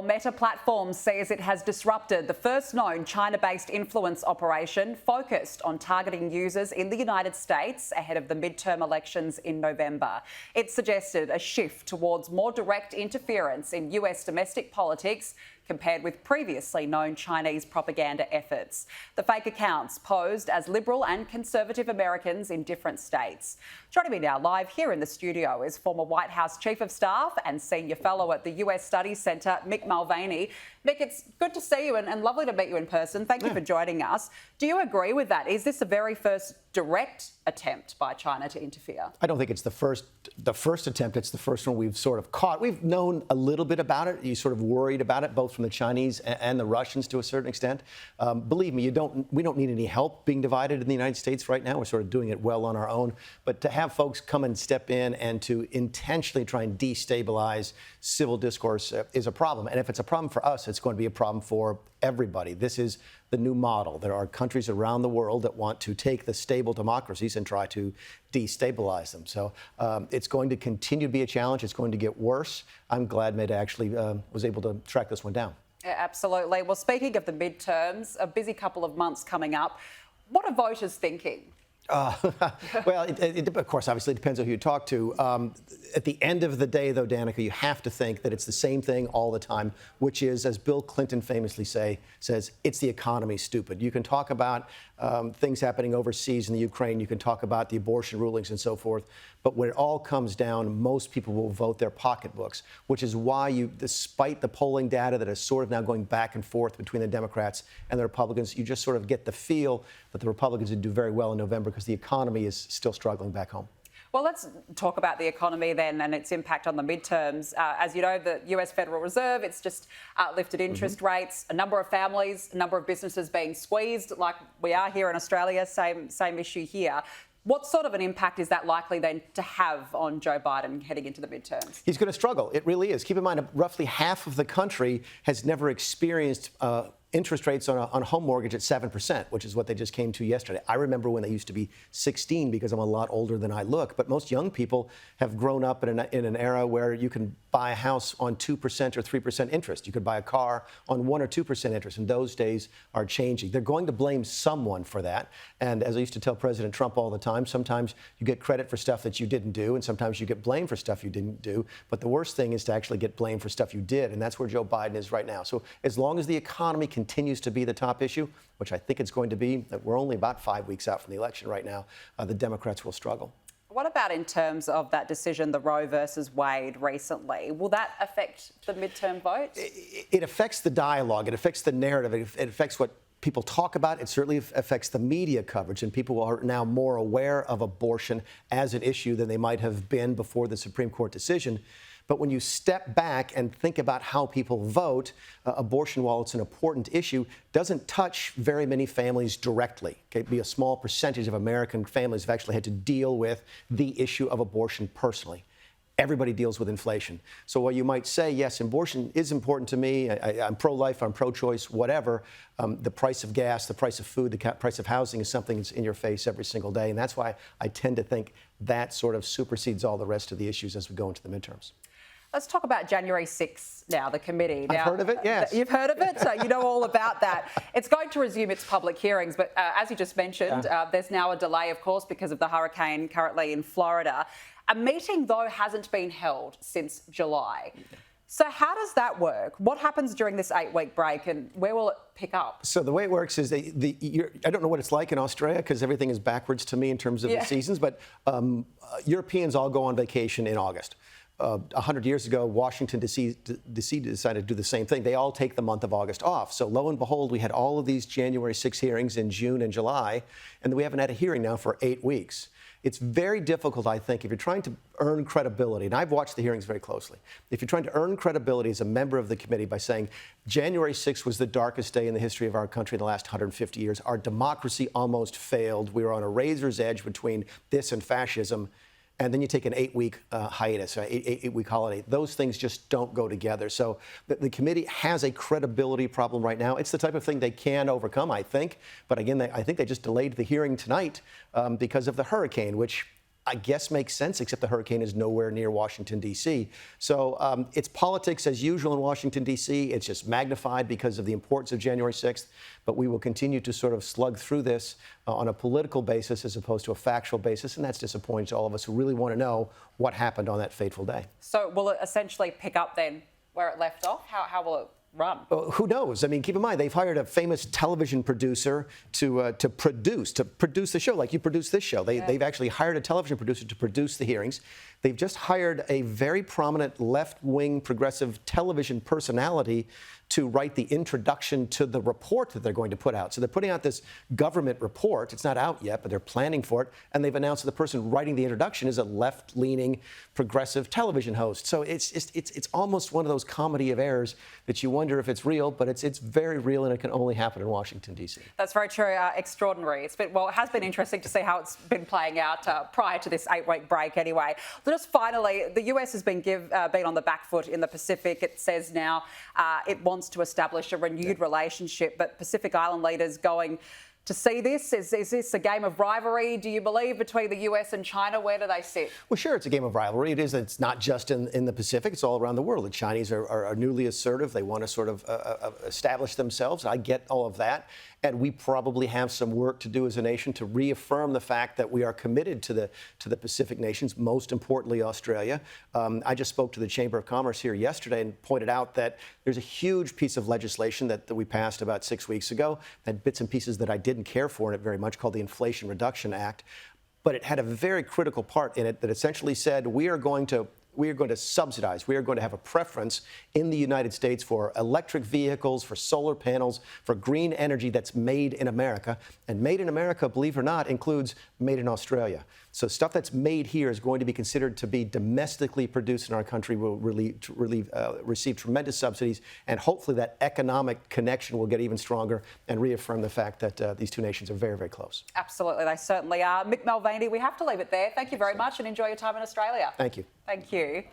Meta Platforms says it has disrupted the first known China-based influence operation focused on targeting users in the United States ahead of the midterm elections in November. It suggested a shift towards more direct interference in US domestic politics compared with previously known Chinese propaganda efforts. The fake accounts posed as liberal and conservative Americans in different states. Joining me now live here in the studio is former White House Chief of Staff and Senior Fellow at the US Studies Centre, Mick Mulvaney. Mick, it's good to see you and lovely to meet you in person. Thank you for joining us. Do you agree with that? Is this the very first direct attempt by China to interfere? I don't think it's the first attempt. It's the first one we've sort of caught. We've known a little bit about it. You sort of worried about it, both from the Chinese and the Russians to a certain extent. Believe me, we don't need any help being divided in the United States right now. We're sort of doing it well on our own. But to have folks come and step in and to intentionally try and destabilize civil discourse is a problem. And if it's a problem for us, it's going to be a problem for everybody. This is the new model. There are countries around the world that want to take the stable democracies and try to destabilize them. So it's going to continue to be a challenge. It's going to get worse. I'm glad Meta actually was able to track this one down. Yeah, absolutely. Well, speaking of the midterms, a busy couple of months coming up. What are voters thinking? Well, of course, obviously, it depends on who you talk to. At the end of the day, though, Danica, you have to think that it's the same thing all the time, which is, as Bill Clinton famously says, it's the economy, stupid. You can talk about things happening overseas in the Ukraine. You can talk about the abortion rulings and so forth. But when it all comes down, most people will vote their pocketbooks, which is why despite the polling data that is sort of now going back and forth between the Democrats and the Republicans, you just sort of get the feel that the Republicans would do very well in November because the economy is still struggling back home. Well, let's talk about the economy then and its impact on the midterms. As you know, the US Federal Reserve, it's just lifted interest rates, a number of families, a number of businesses being squeezed like we are here in Australia, same issue here. What sort of an impact is that likely then to have on Joe Biden heading into the midterms? He's going to struggle. It really is. Keep in mind, roughly half of the country has never experienced interest rates on a home mortgage at 7%, which is what they just came to yesterday. I remember when they used to be 16 because I'm a lot older than I look. But most young people have grown up in an era where you can buy a house on 2% or 3% interest. You could buy a car on 1 or 2% interest. And those days are changing. They're going to blame someone for that. And as I used to tell President Trump all the time, sometimes you get credit for stuff that you didn't do, and sometimes you get blamed for stuff you didn't do. But the worst thing is to actually get blamed for stuff you did. And that's where Joe Biden is right now. So as long as the economy continues to be the top issue, which I think it's going to be, we're only about 5 weeks out from the election right now, the Democrats will struggle. What about in terms of that decision, the Roe versus Wade recently? Will that affect the midterm vote? It affects the dialogue. It affects the narrative. It affects what people talk about. It certainly affects the media coverage, and people are now more aware of abortion as an issue than they might have been before the Supreme Court decision. But when you step back and think about how people vote, abortion, while it's an important issue, doesn't touch very many families directly. Okay? Be a small percentage of American families have actually had to deal with the issue of abortion personally. Everybody deals with inflation. So while you might say, yes, abortion is important to me, I'm pro-life, I'm pro-choice, whatever, the price of gas, the price of food, the price of housing is something that's in your face every single day. And that's why I tend to think that sort of supersedes all the rest of the issues as we go into the midterms. Let's talk about January 6th now, the committee. I've heard of it, yes. You've heard of it, so you know all about that. It's going to resume its public hearings, but as you just mentioned, there's now a delay, of course, because of the hurricane currently in Florida. A meeting, though, hasn't been held since July. So how does that work? What happens during this 8-week break, and where will it pick up? So the way it works is I don't know what it's like in Australia because everything is backwards to me in terms of the seasons, but Europeans all go on vacation in August. 100 years ago, Washington, D.C. decided to do the same thing. They all take the month of August off. So lo and behold, we had all of these January 6 hearings in June and July, and we haven't had a hearing now for 8 weeks. It's very difficult, I think, if you're trying to earn credibility, and I've watched the hearings very closely, if you're trying to earn credibility as a member of the committee by saying January 6th was the darkest day in the history of our country in the last 150 years, our democracy almost failed, we were on a razor's edge between this and fascism, and then you take an 8-week hiatus, an eight-week holiday. Those things just don't go together. So the committee has a credibility problem right now. It's the type of thing they can overcome, I think. But again, I think they just delayed the hearing tonight because of the hurricane, which I guess makes sense, except the hurricane is nowhere near Washington, D.C. So it's politics as usual in Washington, D.C. It's just magnified because of the importance of January 6th. But we will continue to sort of slug through this on a political basis as opposed to a factual basis. And that's disappointing to all of us who really want to know what happened on that fateful day. So will it essentially pick up then where it left off? How will it run? Who knows? I mean, keep in mind, they've hired a famous television producer to produce the show, like you produce this show. They've actually hired a television producer to produce the hearings. They've just hired a very prominent left-wing progressive television personality to write the introduction to the report that they're going to put out. So they're putting out this government report. It's not out yet, but they're planning for it. And they've announced that the person writing the introduction is a left-leaning progressive television host. So it's almost one of those comedy of errors that you wonder if it's real, but it's very real, and it can only happen in Washington, D.C. That's very true. Extraordinary. It has been interesting to see how it's been playing out prior to this 8-week break anyway. Just finally, the US has been on the back foot in the Pacific. It says now it wants to establish a renewed relationship, but Pacific Island leaders going to see this? Is this a game of rivalry, do you believe, between the US and China? Where do they sit? Well, sure, it's a game of rivalry. It is. It's not just in the Pacific. It's all around the world. The Chinese are newly assertive. They want to sort of establish themselves. I get all of that. And we probably have some work to do as a nation to reaffirm the fact that we are committed to the Pacific nations, most importantly Australia. I just spoke to the Chamber of Commerce here yesterday and pointed out that there's a huge piece of legislation that we passed about 6 weeks ago, had bits and pieces that I didn't care for in it very much, called the Inflation Reduction Act. But it had a very critical part in it that essentially said we are going to subsidize, we are going to have a preference in the United States for electric vehicles, for solar panels, for green energy that's made in America. And made in America, believe it or not, includes made in Australia. So stuff that's made here is going to be considered to be domestically produced in our country, will receive tremendous subsidies, and hopefully that economic connection will get even stronger and reaffirm the fact that these two nations are very, very close. Absolutely, they certainly are. Mick Mulvaney, we have to leave it there. Thank you very much and enjoy your time in Australia. Thank you. Thank you.